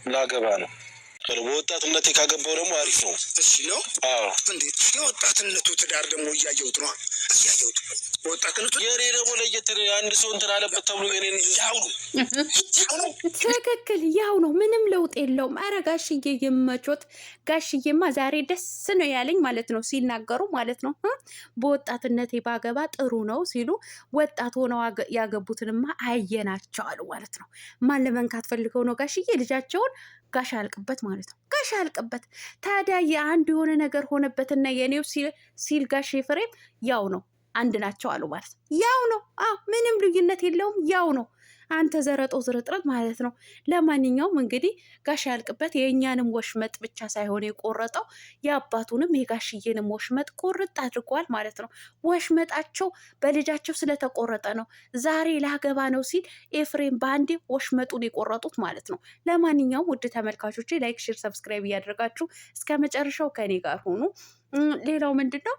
ላገባ ነው። በወጣትነቴ ካገባው ደግሞ አሪፍ ነው። እሺ ነው። አዎ እንዴት የወጣትነቱ ትዳር ደግሞ እያየሁት ነው። እያየሁት ወጣትነቱ የኔ ደግሞ ለየት አንድ ሰው እንትን አለበት ተብሎ የኔን ትክክል ያው ነው። ምንም ለውጥ የለውም። አረ ጋሽዬ ይመቾት። ጋሽዬማ ዛሬ ደስ ነው ያለኝ ማለት ነው ሲናገሩ ማለት ነው። በወጣትነቴ ባገባ ጥሩ ነው ሲሉ ወጣት ሆነው ያገቡትንማ አየናቸው አሉ ማለት ነው። ማን ለመንካት ፈልገው ነው ጋሽዬ ልጃቸውን ጋሽ አልቅበት ማለት ነው። ጋሽ አልቅበት ታዲያ የአንድ የሆነ ነገር ሆነበትና የኔው ሲል ጋሽ ኤፍሬም ያው ነው አንድ ናቸው አሉ ማለት ነው። ያው ነው። አዎ ምንም ልዩነት የለውም። ያው ነው። አንተ ዘረጦ ዝርጥረት ማለት ነው። ለማንኛውም እንግዲህ ጋሽ ያልቅበት የእኛንም ወሽመጥ ብቻ ሳይሆን የቆረጠው የአባቱንም የጋሽዬንም ወሽመጥ ቁርጥ አድርጓል ማለት ነው። ወሽመጣቸው በልጃቸው ስለተቆረጠ ነው ዛሬ ላገባ ነው ሲል ኤፍሬም በአንዴ ወሽመጡን የቆረጡት ማለት ነው። ለማንኛውም ውድ ተመልካቾች ላይክ፣ ሼር፣ ሰብስክራይብ እያደረጋችሁ እስከ መጨረሻው ከኔ ጋር ሆኑ። ሌላው ምንድን ነው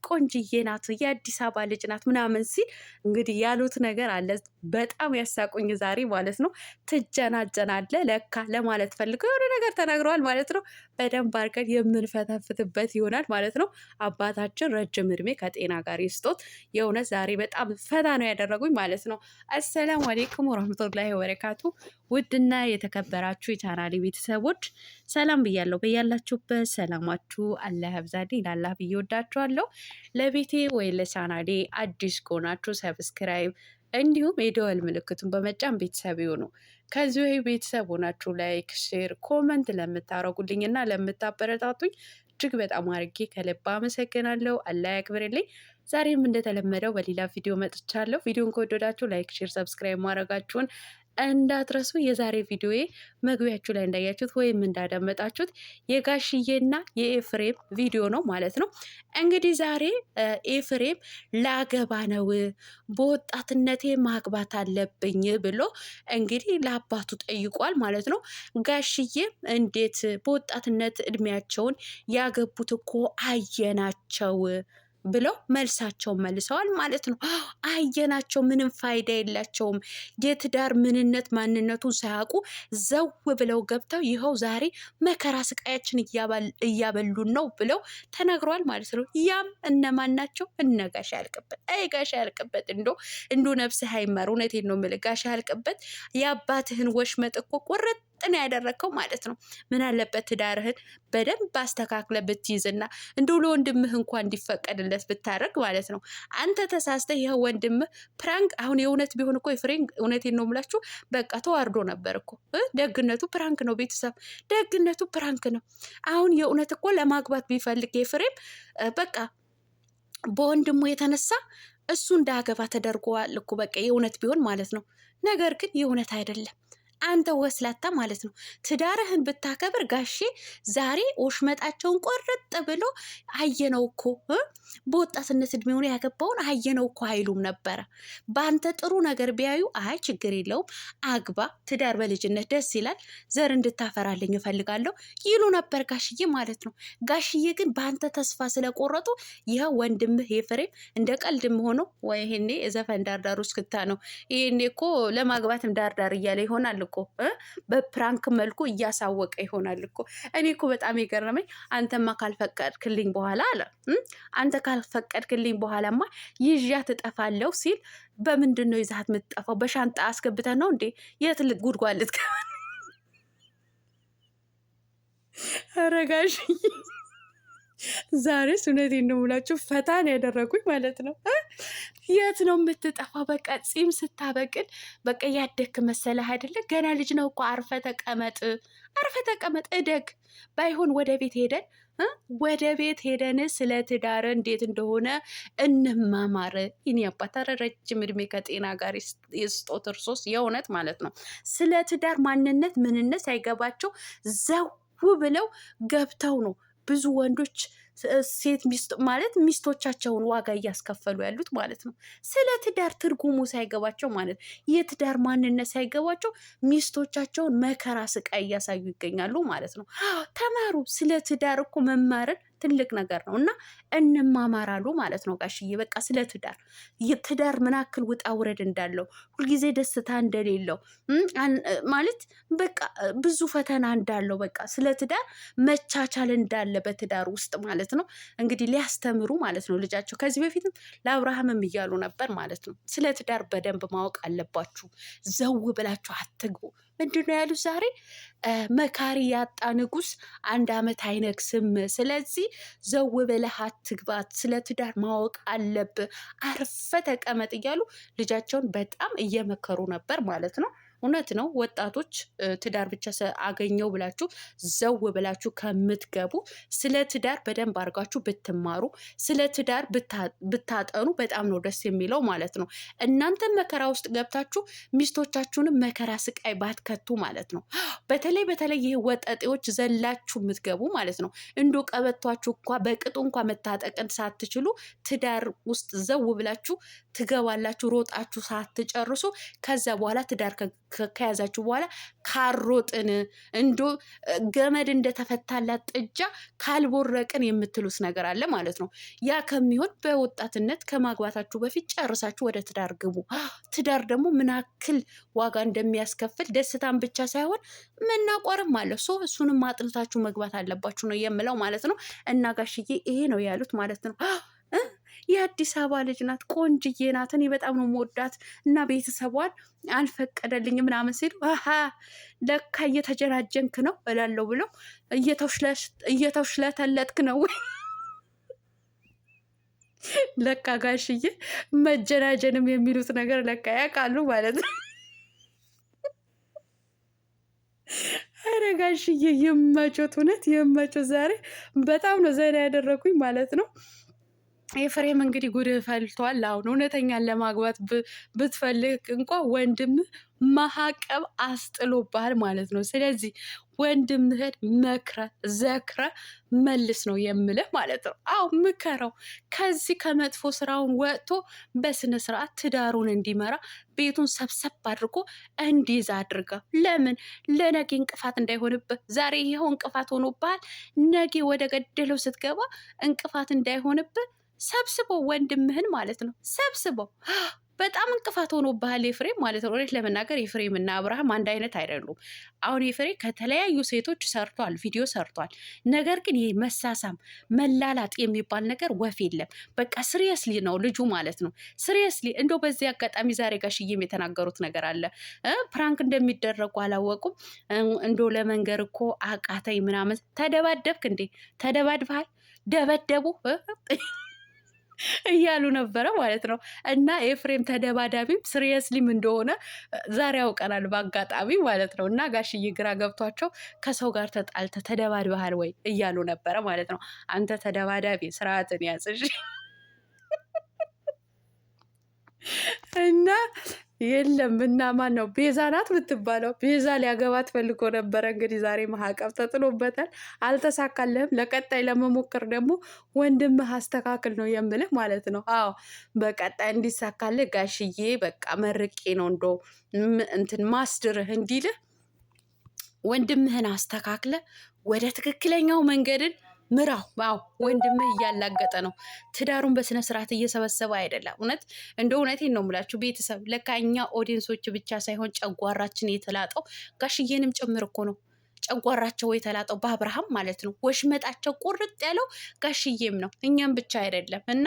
ቆንጅዬ ናት የአዲስ አበባ ልጅ ናት ምናምን ሲል እንግዲህ ያሉት ነገር አለ። በጣም ያሳቁኝ ዛሬ ማለት ነው። ትጀናጀናለ ለካ ለማለት ፈልገው የሆነ ነገር ተናግረዋል ማለት ነው። በደንብ አድርገን የምንፈተፍትበት ይሆናል ማለት ነው። አባታችን ረጅም እድሜ ከጤና ጋር ይስጦት። የእውነት ዛሬ በጣም ፈታ ነው ያደረጉኝ ማለት ነው። አሰላሙ አሌይኩም ወረህመቱላሂ ወበረካቱ። ውድና የተከበራችሁ የቻናሌ ቤተሰቦች ሰላም ብያለሁ። በያላችሁበት ሰላማችሁ አላህ ያብዛልኝ። ላላህ ብዬ ወዳችኋለሁ። ለቤቴ ወይ ለቻናሌ አዲስ ከሆናችሁ ሰብስክራይብ እንዲሁም የደወል ምልክቱን በመጫን ቤተሰብ ይሁኑ። ከዚሁ ቤተሰብ ሆናችሁ ላይክ፣ ሼር፣ ኮመንት ለምታረጉልኝ እና ለምታበረታቱኝ እጅግ በጣም አድርጌ ከልብ አመሰግናለሁ። አላህ ያክብርልኝ። ዛሬም እንደተለመደው በሌላ ቪዲዮ መጥቻለሁ። ቪዲዮን ከወደዳችሁ ላይክ፣ ሼር፣ ሰብስክራይብ ማድረጋችሁን እንዳትረሱ። የዛሬ ቪዲዮዬ መግቢያችሁ ላይ እንዳያችሁት ወይም እንዳዳመጣችሁት የጋሽዬና የኤፍሬም ቪዲዮ ነው ማለት ነው። እንግዲህ ዛሬ ኤፍሬም ላገባ ነው በወጣትነቴ ማግባት አለብኝ ብሎ እንግዲህ ለአባቱ ጠይቋል ማለት ነው። ጋሽዬም እንዴት በወጣትነት እድሜያቸውን ያገቡት እኮ አየናቸው ብለው መልሳቸውን መልሰዋል ማለት ነው። አየናቸው ምንም ፋይዳ የላቸውም። የትዳር ምንነት ማንነቱን ሳያውቁ ዘው ብለው ገብተው ይኸው ዛሬ መከራ ስቃያችን እያበሉን ነው ብለው ተናግረዋል ማለት ነው። ያም እነማን ናቸው? እነ ጋሽ ያልቅበት። አይ ጋሽ ያልቅበት እንዶ ነፍስህ አይማር። እውነቴን ነው የምልህ ጋሽ ያልቅበት የአባትህን ወሽመጥ እኮ ቁርጥ ነው ያደረግከው ማለት ነው። ምን አለበት ትዳርህን በደንብ አስተካክለ ብትይዝና እንደው ለወንድምህ እንኳን እንዲፈቀድለት ብታደርግ ማለት ነው። አንተ ተሳስተህ ይኸው ወንድምህ ፕራንክ አሁን የእውነት ቢሆን እኮ የፍሬም እውነቴን ነው የምላችሁ በቃ ተዋርዶ ነበር እኮ። ደግነቱ ፕራንክ ነው ቤተሰብ፣ ደግነቱ ፕራንክ ነው። አሁን የእውነት እኮ ለማግባት ቢፈልግ የፍሬም በቃ በወንድሙ የተነሳ እሱ እንዳገባ ተደርጓል እኮ በቃ የእውነት ቢሆን ማለት ነው። ነገር ግን የእውነት አይደለም። አንተ ወስላታ ማለት ነው። ትዳርህን ብታከብር ጋሼ ዛሬ ወሽመጣቸውን ቆርጥ ብሎ አየነው እኮ በወጣትነት እድሜ ሆነ ያገባውን አየነው እኮ አይሉም ነበረ። በአንተ ጥሩ ነገር ቢያዩ አይ ችግር የለውም አግባ፣ ትዳር በልጅነት ደስ ይላል፣ ዘር እንድታፈራልኝ እፈልጋለሁ ይሉ ነበር ጋሽዬ ማለት ነው። ጋሽዬ ግን በአንተ ተስፋ ስለቆረጡ ይኸው ወንድምህ ኤፍሬም እንደ ቀልድም ሆኖ ወይ ይሄኔ ዘፈን ዳርዳሩ እስክታ ነው። ይሄኔ እኮ ለማግባትም ዳርዳር እያለ ይሆናል እኮ በፕራንክ መልኩ እያሳወቀ ይሆናል እኮ። እኔ እኮ በጣም የገረመኝ አንተማ ካልፈቀድክልኝ በኋላ አለ አንተ ካልፈቀድክልኝ በኋላማ ይዣት እጠፋለሁ ሲል በምንድን ነው ይዛት የምትጠፋው? በሻንጣ አስገብተህ ነው እንዴ? የት ጉድጓድ ልትገባ? አረጋሽ ዛሬስ እውነቴን ነው የምላችሁ ፈታን ያደረጉኝ ማለት ነው። የት ነው የምትጠፋው? በቃ ጺም ስታበቅል በቃ ያደክ መሰለህ አይደለ? ገና ልጅ ነው እኮ አርፈ ተቀመጥ፣ አርፈ ተቀመጥ፣ እደግ። ባይሆን ወደ ቤት ሄደን ስለ ትዳር እንዴት እንደሆነ እንማማር። ይህን ያባታረ ረጅም እድሜ ከጤና ጋር የስጦት እርሶስ የእውነት ማለት ነው። ስለ ትዳር ማንነት ምንነት ሳይገባቸው ዘው ብለው ገብተው ነው ብዙ ወንዶች ሴት ሚስት ማለት ሚስቶቻቸውን ዋጋ እያስከፈሉ ያሉት ማለት ነው። ስለ ትዳር ትርጉሙ ሳይገባቸው ማለት የትዳር ማንነት ሳይገባቸው ሚስቶቻቸውን መከራ ስቃይ እያሳዩ ይገኛሉ ማለት ነው። ተማሩ። ስለ ትዳር እኮ መማርን ትልቅ ነገር ነው እና እንማማራሉ ማለት ነው ጋሽዬ። በቃ ስለ ትዳር ምን ያክል ውጣ ውረድ እንዳለው ሁልጊዜ ደስታ እንደሌለው ማለት በቃ ብዙ ፈተና እንዳለው በቃ ስለ ትዳር መቻቻል እንዳለ በትዳር ውስጥ ማለት ነው እንግዲህ ሊያስተምሩ ማለት ነው ልጃቸው። ከዚህ በፊትም ለአብርሃምም እያሉ ነበር ማለት ነው ስለ ትዳር በደንብ ማወቅ አለባችሁ፣ ዘው ብላችሁ አትግቡ። ምንድነው ያሉት ዛሬ? መካሪ ያጣ ንጉስ 1 ዓመት አይነግስም። ስለዚህ ዘው ብለህ አትግባት፣ ስለ ትዳር ማወቅ አለብህ፣ አርፈ ተቀመጥ እያሉ ልጃቸውን በጣም እየመከሩ ነበር ማለት ነው። እውነት ነው። ወጣቶች ትዳር ብቻ አገኘው ብላችሁ ዘው ብላችሁ ከምትገቡ ስለ ትዳር በደንብ አድርጋችሁ ብትማሩ፣ ስለ ትዳር ብታጠኑ በጣም ነው ደስ የሚለው ማለት ነው። እናንተም መከራ ውስጥ ገብታችሁ ሚስቶቻችሁንም መከራ ስቃይ ባትከቱ ማለት ነው። በተለይ ይህ ወጠጤዎች ዘላችሁ የምትገቡ ማለት ነው። እንዶ ቀበቷችሁ እንኳ በቅጡ እንኳ መታጠቅን ሳትችሉ ትዳር ውስጥ ዘው ብላችሁ ትገባላችሁ፣ ሮጣችሁ ሳትጨርሱ። ከዛ በኋላ ትዳር ከያዛችሁ በኋላ ካሮጥን እንዶ ገመድ እንደተፈታላት ጥጃ ካልቦረቅን የምትሉት ነገር አለ ማለት ነው። ያ ከሚሆን በወጣትነት ከማግባታችሁ በፊት ጨርሳችሁ ወደ ትዳር ግቡ። ትዳር ደግሞ ምን ያክል ዋጋ እንደሚያስከፍል ደስታን ብቻ ሳይሆን መናቆርም አለ። እሱንም አጥንታችሁ መግባት አለባችሁ ነው የምለው ማለት ነው። እና ጋሽዬ ይሄ ነው ያሉት ማለት ነው። የአዲስ አበባ ልጅ ናት፣ ቆንጅዬ ናት፣ እኔ በጣም ነው የምወዳት እና ቤተሰቧን አልፈቀደልኝ ምናምን ሲሉ ለካ እየተጀናጀንክ ነው እላለሁ ብለው እየተውሽለተለጥክ ነው ለካ ጋሽዬ መጀናጀንም የሚሉት ነገር ለካ ያውቃሉ ማለት ነው። ኧረ ጋሽዬ ይመቾት፣ እውነት ይመቾት። ዛሬ በጣም ነው ዘና ያደረጉኝ ማለት ነው። ኤፍሬም እንግዲህ ጉድ ፈልቷል። አሁን እውነተኛን ለማግባት ብትፈልግ እንኳ ወንድም ማዕቀብ አስጥሎብሃል ማለት ነው። ስለዚህ ወንድምህን መክረ ዘክረ መልስ ነው የምልህ ማለት ነው። አዎ ምከረው፣ ከዚህ ከመጥፎ ስራውን ወጥቶ በስነ ስርዓት ትዳሩን እንዲመራ ቤቱን ሰብሰብ አድርጎ እንዲይዝ አድርጋ። ለምን ለነገ እንቅፋት እንዳይሆንብህ። ዛሬ ይኸው እንቅፋት ሆኖብሃል፣ ነገ ወደ ገደለው ስትገባ እንቅፋት እንዳይሆንብህ ሰብስበው ወንድምህን ማለት ነው። ሰብስበው በጣም እንቅፋት ሆኖብሃል ኤፍሬም ማለት ነው። እውነት ለመናገር ኤፍሬም እና አብርሃም አንድ አይነት አይደሉም። አሁን ኤፍሬም ከተለያዩ ሴቶች ሰርቷል፣ ቪዲዮ ሰርቷል። ነገር ግን ይህ መሳሳም መላላጥ የሚባል ነገር ወፍ የለም። በቃ ስሪየስሊ ነው ልጁ ማለት ነው። ስሪየስሊ እንደው በዚህ አጋጣሚ ዛሬ ጋሽዬም የተናገሩት ነገር አለ። ፕራንክ እንደሚደረጉ አላወቁም። እንደው ለመንገር እኮ አቃተኝ ምናምን። ተደባደብክ እንዴ? ተደባድበሃል? ደበደቡ እያሉ ነበረ ማለት ነው። እና ኤፍሬም ተደባዳቢም ስሪየስሊም እንደሆነ ዛሬ ያውቀናል በአጋጣሚ ማለት ነው። እና ጋሽዬ ግራ ገብቷቸው ከሰው ጋር ተጣልተ ተደባድበሃል ወይ እያሉ ነበረ ማለት ነው። አንተ ተደባዳቢ ስርዓትን ያዝሽ እና የለም እና ማን ነው ቤዛ ናት የምትባለው? ቤዛ ሊያገባት ፈልጎ ነበረ። እንግዲህ ዛሬ ማዕቀብ ተጥሎበታል። አልተሳካልህም። ለቀጣይ ለመሞከር ደግሞ ወንድምህ አስተካክል ነው የምልህ ማለት ነው። አዎ በቀጣይ እንዲሳካልህ ጋሽዬ በቃ መርቄ ነው እንዶ እንትን ማስድርህ እንዲልህ ወንድምህን አስተካክለ ወደ ትክክለኛው መንገድን ምራው። አዎ ወንድምህ እያላገጠ ነው። ትዳሩን በስነ ስርዓት እየሰበሰበ አይደለም። እውነት እንደ እውነቴን ነው የምላችሁ ቤተሰብ። ለካ እኛ ኦዲየንሶች ብቻ ሳይሆን ጨጓራችን የተላጠው ጋሽዬንም ጭምር እኮ ነው። ጨጓራቸው የተላጠው በአብርሃም ማለት ነው። ወሽመጣቸው ቁርጥ ያለው ጋሽዬም ነው፣ እኛም ብቻ አይደለም። እና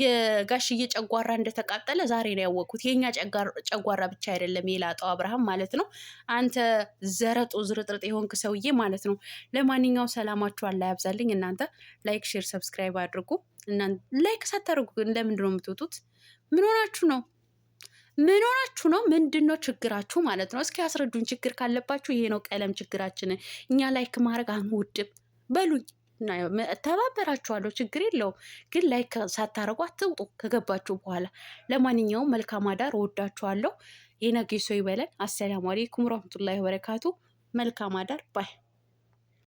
የጋሽዬ ጨጓራ እንደተቃጠለ ዛሬ ነው ያወቅኩት። የእኛ ጨጓራ ብቻ አይደለም የላጠው አብርሃም ማለት ነው። አንተ ዘረጦ ዝርጥርጥ የሆንክ ሰውዬ ማለት ነው። ለማንኛውም ሰላማችሁ አላህ ያብዛልኝ። እናንተ ላይክ፣ ሼር፣ ሰብስክራይብ አድርጉ። ላይክ ሳታደርጉ ለምንድን ነው የምትወጡት? ምን ሆናችሁ ነው? ምን ሆናችሁ ነው? ምንድን ነው ችግራችሁ ማለት ነው? እስኪ ያስረዱን። ችግር ካለባችሁ ይሄ ነው ቀለም ችግራችን። እኛ ላይክ ማድረግ አንወድም በሉኝ፣ ተባበራችኋለሁ፣ ችግር የለውም። ግን ላይክ ሳታደርጉ አትውጡ ከገባችሁ በኋላ። ለማንኛውም መልካም አዳር፣ እወዳችኋለሁ። የነገ ሰው ይበለን። አሰላሙ አሌይኩም ወረህመቱላሂ ወበረካቱ። መልካም አዳር ባይ